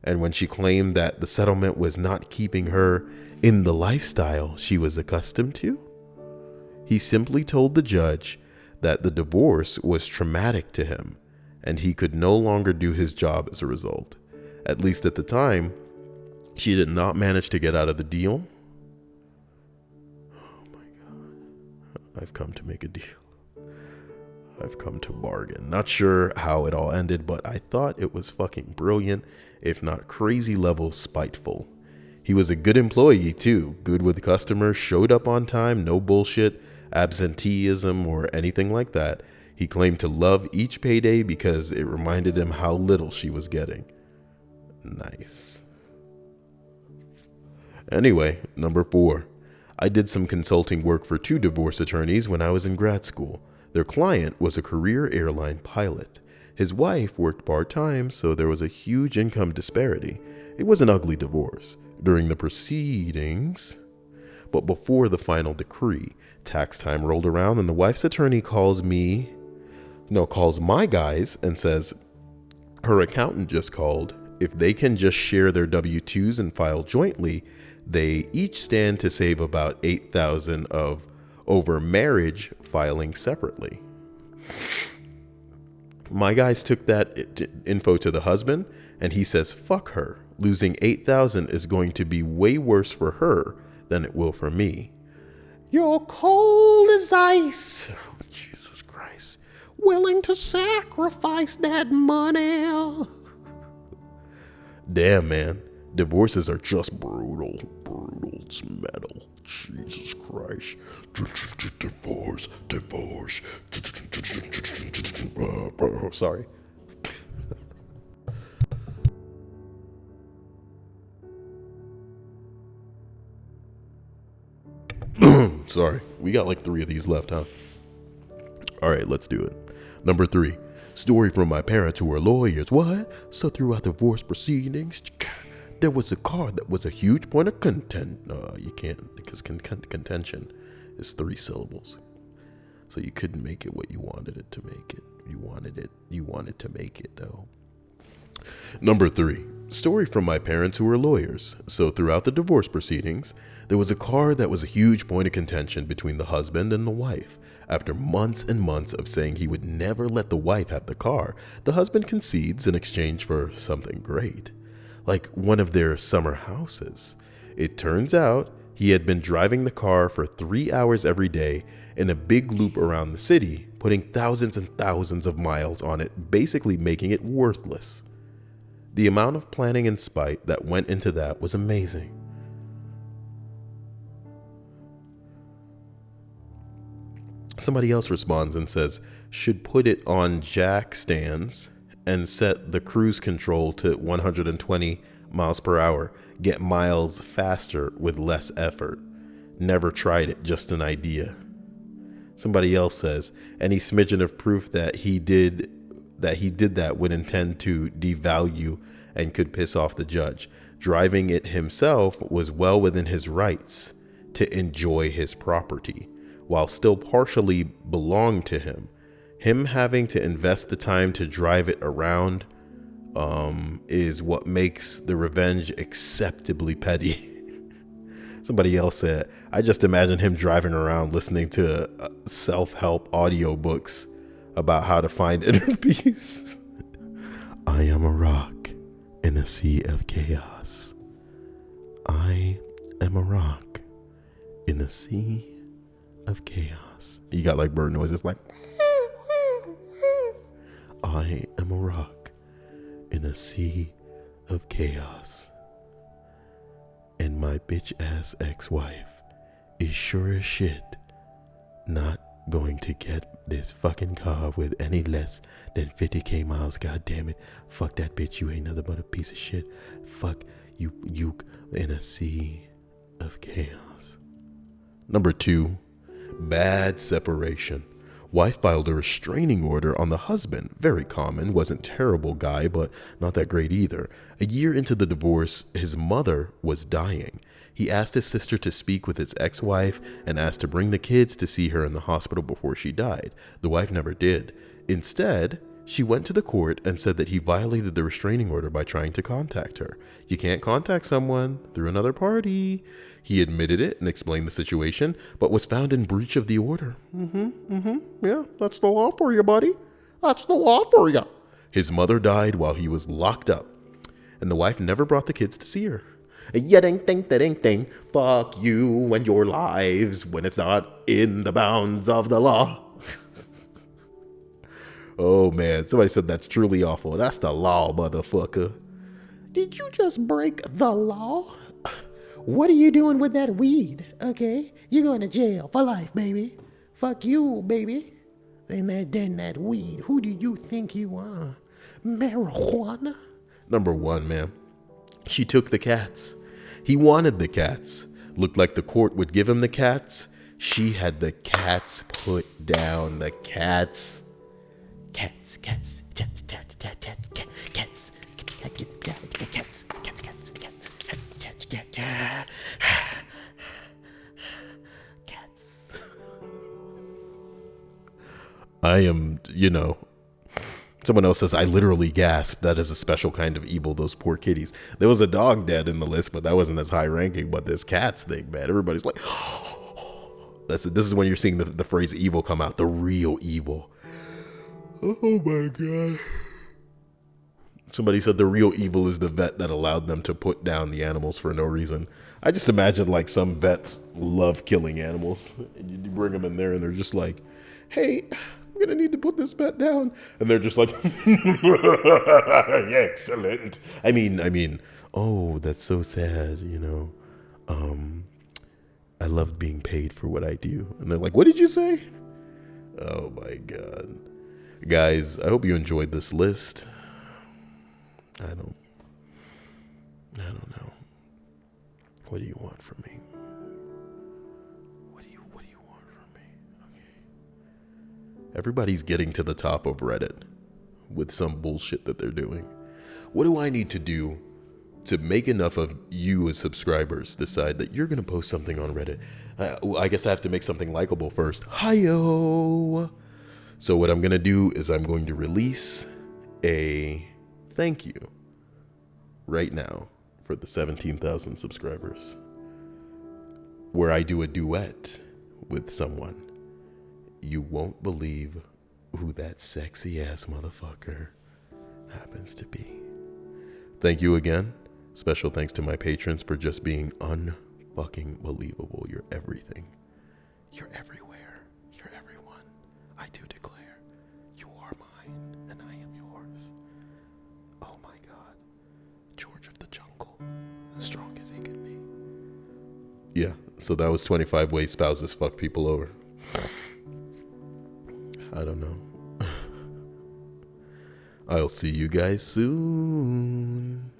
And when she claimed that the settlement was not keeping her in the lifestyle she was accustomed to, he simply told the judge that the divorce was traumatic to him, and he could no longer do his job as a result. At least at the time, she did not manage to get out of the deal. Oh my God. I've come to make a deal. I've come to bargain. Not sure how it all ended, but I thought it was fucking brilliant, if not crazy level spiteful. He was a good employee too, good with customers, showed up on time, no bullshit, absenteeism or anything like that. He claimed to love each payday because it reminded him how little she was getting. Nice. Anyway, number 4. I did some consulting work for 2 divorce attorneys when I was in grad school. Their client was a career airline pilot. His wife worked part-time, so there was a huge income disparity. It was an ugly divorce. During the proceedings, but before the final decree, tax time rolled around and the wife's attorney calls my guys and says her accountant just called. If they can just share their W-2s and file jointly, they each stand to save about $8,000 over marriage filing separately. My guys took that info to the husband, and he says, fuck her. Losing $8,000 is going to be way worse for her than it will for me. You're cold as ice. Oh, Jesus Christ. Willing to sacrifice that money. Damn, man. Divorces are just brutal. It's metal. Jesus Christ. Divorce. Sorry. Sorry. We got like 3 of these left, huh? All right, let's do it. Number 3. Story from my parents who were lawyers. What? So throughout divorce proceedings, there was a car that was a huge point of contention. You can't, because contention is 3 syllables. So you couldn't make it what you wanted it to make it. You wanted to make it though. Number 3. Story from my parents who were lawyers. So throughout the divorce proceedings, there was a car that was a huge point of contention between the husband and the wife. After months and months of saying he would never let the wife have the car, the husband concedes in exchange for something great, like one of their summer houses. It turns out he had been driving the car for 3 hours every day in a big loop around the city, putting thousands and thousands of miles on it, basically making it worthless. The amount of planning and spite that went into that was amazing. Somebody else responds and says, should put it on jack stands and set the cruise control to 120 miles per hour. Get miles faster with less effort. Never tried it, just an idea. Somebody else says, any smidgen of proof that he did that would intend to devalue and could piss off the judge. Driving it himself was well within his rights to enjoy his property, while still partially belonged to him. Him having to invest the time to drive it around is what makes the revenge acceptably petty. Somebody else said, I just imagine him driving around listening to self-help audiobooks about how to find inner peace. I am a rock in a sea of chaos. I am a rock in a sea of chaos. You got like bird noises like I am a rock in a sea of chaos. And my bitch ass ex-wife is sure as shit not going to get this fucking car with any less than 50k miles. God damn it. Fuck that bitch. You ain't nothing but a piece of shit. Fuck you in a sea of chaos. Number 2, bad separation. Wife filed a restraining order on the husband. Very common. Wasn't terrible guy, but not that great either. A year into the divorce, his mother was dying. He asked his sister to speak with his ex-wife and asked to bring the kids to see her in the hospital before she died. The wife never did. Instead, she went to the court and said that he violated the restraining order by trying to contact her. You can't contact someone through another party. He admitted it and explained the situation, but was found in breach of the order. Yeah, that's the law for you, buddy. That's the law for you. His mother died while he was locked up, and the wife never brought the kids to see her. Ya ding ding da ding ding. Fuck you and your lives when it's not in the bounds of the law. Oh man, somebody said that's truly awful. That's the law, motherfucker. Did you just break the law? What are you doing with that weed? Okay, you're going to jail for life, baby. Fuck you, baby. Then that weed. Who do you think you are? Marijuana? Number one, ma'am. She took the cats. He wanted the cats. Looked like the court would give him the cats. She had the cats put down. The cats. Cats. I am, someone else says, I literally gasped. That is a special kind of evil, those poor kitties. There was a dog dead in the list, but that wasn't as high ranking. But this cats thing, man, everybody's like, this is when you're seeing the phrase evil come out, the real evil. Oh my God. Somebody said the real evil is the vet that allowed them to put down the animals for no reason. I just imagine like some vets love killing animals. And you bring them in there and they're just like, hey, I'm going to need to put this pet down. And they're just like, excellent. I mean, oh, that's so sad, I love being paid for what I do. And they're like, what did you say? Oh my God. Guys, I hope you enjoyed this list. I don't know. What do you want from me? What do you want from me? Okay. Everybody's getting to the top of Reddit with some bullshit that they're doing. What do I need to do to make enough of you as subscribers decide that you're going to post something on Reddit? I guess I have to make something likable first. Hi-yo! So what I'm going to do is I'm going to release a thank you right now for the 17,000 subscribers, where I do a duet with someone. You won't believe who that sexy ass motherfucker happens to be. Thank you again. Special thanks to my patrons for just being unfucking believable. You're everything. You're everywhere. You're everyone. I do declare you are mine and I am yours. Oh my God. George of the Jungle. As strong as he could be. Yeah, so that was 25 ways spouses fuck people over. I don't know. I'll see you guys soon.